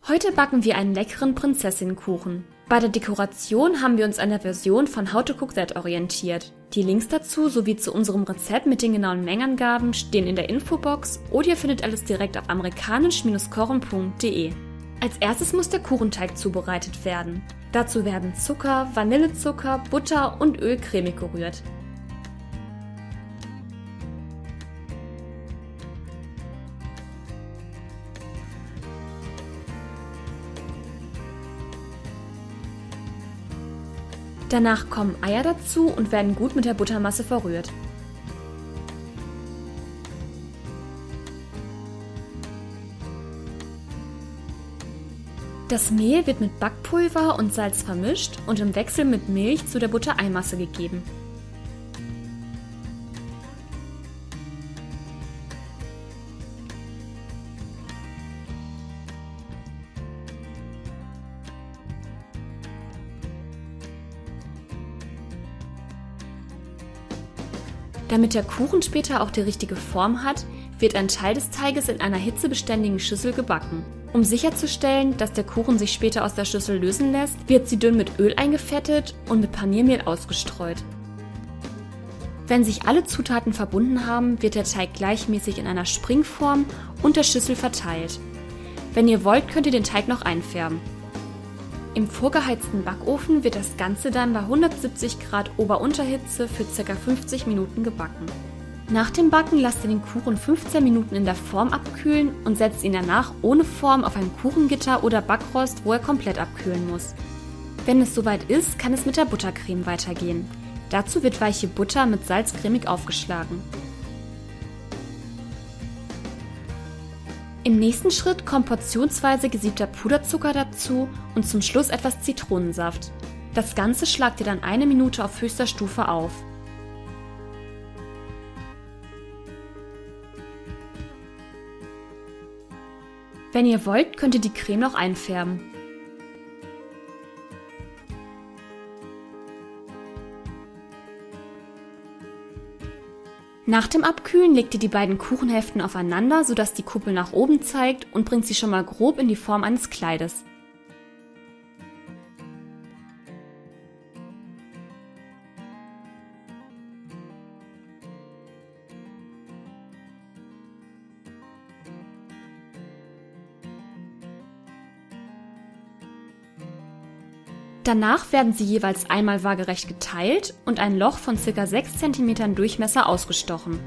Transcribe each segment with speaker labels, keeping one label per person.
Speaker 1: Heute backen wir einen leckeren Prinzessinnenkuchen. Bei der Dekoration haben wir uns an der Version von How to Cook That orientiert. Die Links dazu sowie zu unserem Rezept mit den genauen Mengenangaben stehen in der Infobox oder ihr findet alles direkt auf amerikanisch-kochen.de. Als erstes muss der Kuchenteig zubereitet werden. Dazu werden Zucker, Vanillezucker, Butter und Öl cremig gerührt. Danach kommen Eier dazu und werden gut mit der Buttermasse verrührt. Das Mehl wird mit Backpulver und Salz vermischt und im Wechsel mit Milch zu der Buttereimasse gegeben. Damit der Kuchen später auch die richtige Form hat, wird ein Teil des Teiges in einer hitzebeständigen Schüssel gebacken. Um sicherzustellen, dass der Kuchen sich später aus der Schüssel lösen lässt, wird sie dünn mit Öl eingefettet und mit Paniermehl ausgestreut. Wenn sich alle Zutaten verbunden haben, wird der Teig gleichmäßig in einer Springform und der Schüssel verteilt. Wenn ihr wollt, könnt ihr den Teig noch einfärben. Im vorgeheizten Backofen wird das Ganze dann bei 170 Grad Ober-Unterhitze für ca. 50 Minuten gebacken. Nach dem Backen lasst ihr den Kuchen 15 Minuten in der Form abkühlen und setzt ihn danach ohne Form auf ein Kuchengitter oder Backrost, wo er komplett abkühlen muss. Wenn es soweit ist, kann es mit der Buttercreme weitergehen. Dazu wird weiche Butter mit Salz cremig aufgeschlagen. Im nächsten Schritt kommt portionsweise gesiebter Puderzucker dazu und zum Schluss etwas Zitronensaft. Das Ganze schlagt ihr dann 1 Minute auf höchster Stufe auf. Wenn ihr wollt, könnt ihr die Creme noch einfärben. Nach dem Abkühlen legt ihr die beiden Kuchenhälften aufeinander, sodass die Kuppel nach oben zeigt und bringt sie schon mal grob in die Form eines Kleides. Danach werden sie jeweils einmal waagerecht geteilt und ein Loch von ca. 6 cm Durchmesser ausgestochen.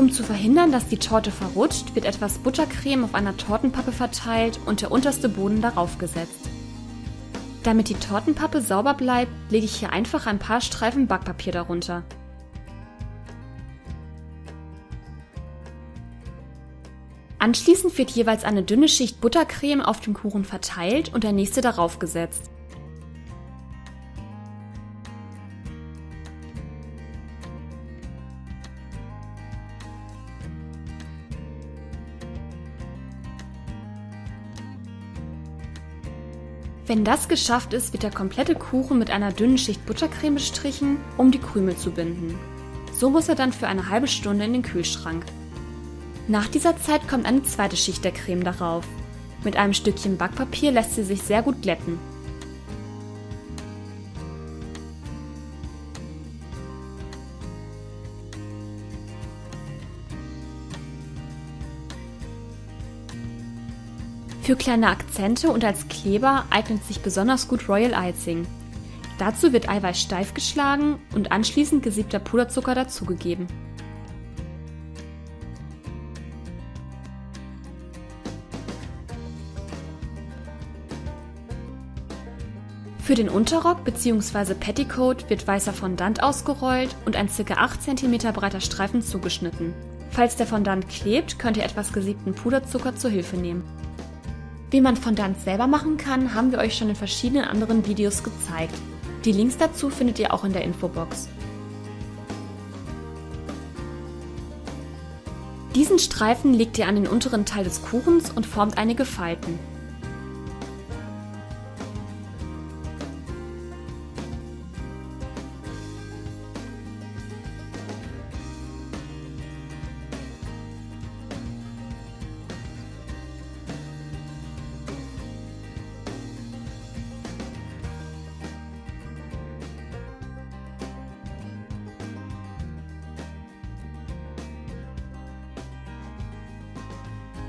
Speaker 1: Um zu verhindern, dass die Torte verrutscht, wird etwas Buttercreme auf einer Tortenpappe verteilt und der unterste Boden darauf gesetzt. Damit die Tortenpappe sauber bleibt, lege ich hier einfach ein paar Streifen Backpapier darunter. Anschließend wird jeweils eine dünne Schicht Buttercreme auf dem Kuchen verteilt und der nächste darauf gesetzt. Wenn das geschafft ist, wird der komplette Kuchen mit einer dünnen Schicht Buttercreme bestrichen, um die Krümel zu binden. So muss er dann für eine halbe Stunde in den Kühlschrank. Nach dieser Zeit kommt eine zweite Schicht der Creme darauf. Mit einem Stückchen Backpapier lässt sie sich sehr gut glätten. Für kleine Akzente und als Kleber eignet sich besonders gut Royal Icing. Dazu wird Eiweiß steif geschlagen und anschließend gesiebter Puderzucker dazugegeben. Für den Unterrock bzw. Petticoat wird weißer Fondant ausgerollt und ein ca. 8 cm breiter Streifen zugeschnitten. Falls der Fondant klebt, könnt ihr etwas gesiebten Puderzucker zur Hilfe nehmen. Wie man Fondant selber machen kann, haben wir euch schon in verschiedenen anderen Videos gezeigt. Die Links dazu findet ihr auch in der Infobox. Diesen Streifen legt ihr an den unteren Teil des Kuchens und formt einige Falten.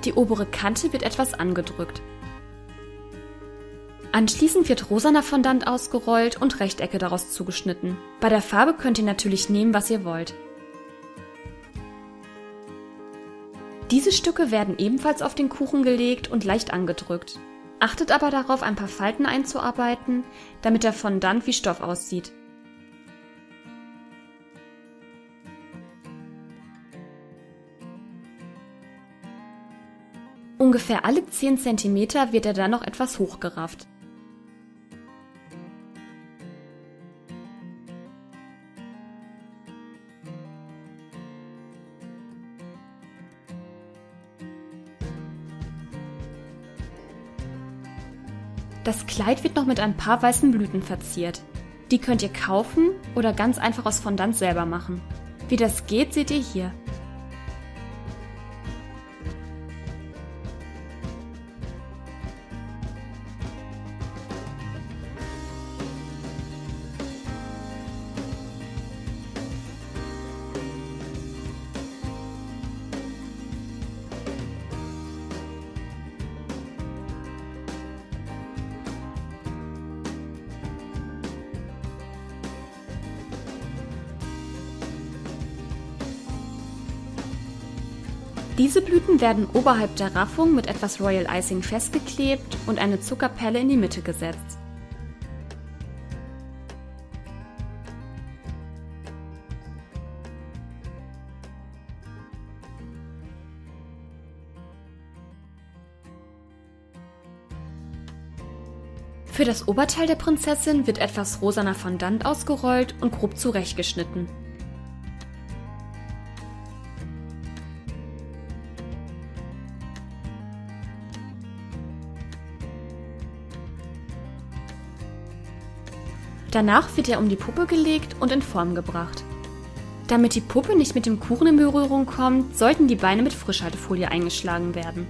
Speaker 1: Die obere Kante wird etwas angedrückt. Anschließend wird rosaner Fondant ausgerollt und Rechtecke daraus zugeschnitten. Bei der Farbe könnt ihr natürlich nehmen, was ihr wollt. Diese Stücke werden ebenfalls auf den Kuchen gelegt und leicht angedrückt. Achtet aber darauf, ein paar Falten einzuarbeiten, damit der Fondant wie Stoff aussieht. Ungefähr alle 10 cm wird er dann noch etwas hochgerafft. Das Kleid wird noch mit ein paar weißen Blüten verziert. Die könnt ihr kaufen oder ganz einfach aus Fondant selber machen. Wie das geht, seht ihr hier. Diese Blüten werden oberhalb der Raffung mit etwas Royal Icing festgeklebt und eine Zuckerperle in die Mitte gesetzt. Für das Oberteil der Prinzessin wird etwas rosaner Fondant ausgerollt und grob zurechtgeschnitten. Danach wird er um die Puppe gelegt und in Form gebracht. Damit die Puppe nicht mit dem Kuchen in Berührung kommt, sollten die Beine mit Frischhaltefolie eingeschlagen werden.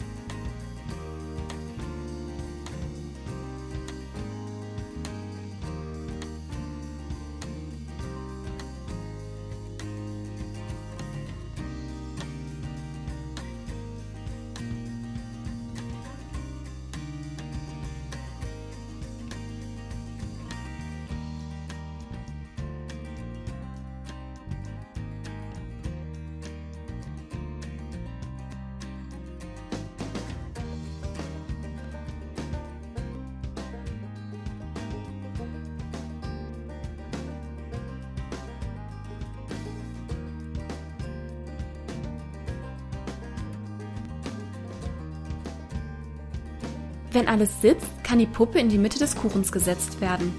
Speaker 1: Wenn alles sitzt, kann die Puppe in die Mitte des Kuchens gesetzt werden.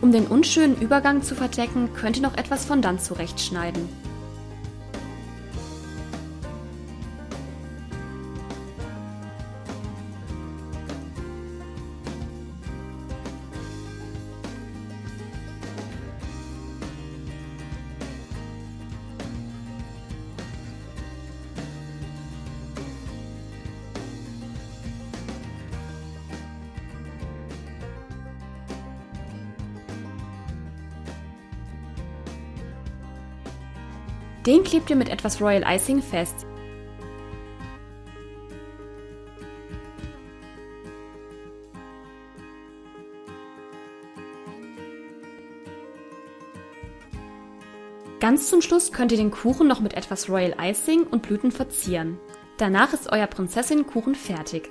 Speaker 1: Um den unschönen Übergang zu verdecken, könnt ihr noch etwas Fondant zurechtschneiden. Den klebt ihr mit etwas Royal Icing fest. Ganz zum Schluss könnt ihr den Kuchen noch mit etwas Royal Icing und Blüten verzieren. Danach ist euer Prinzessin-Kuchen fertig.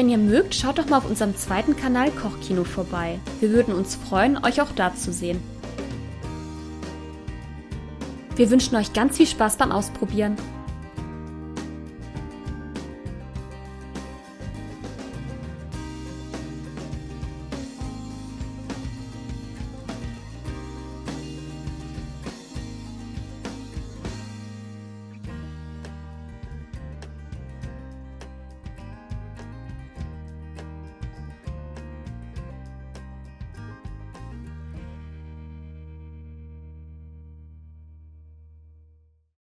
Speaker 1: Wenn ihr mögt, schaut doch mal auf unserem zweiten Kanal Kochkino vorbei. Wir würden uns freuen, euch auch da zu sehen. Wir wünschen euch ganz viel Spaß beim Ausprobieren.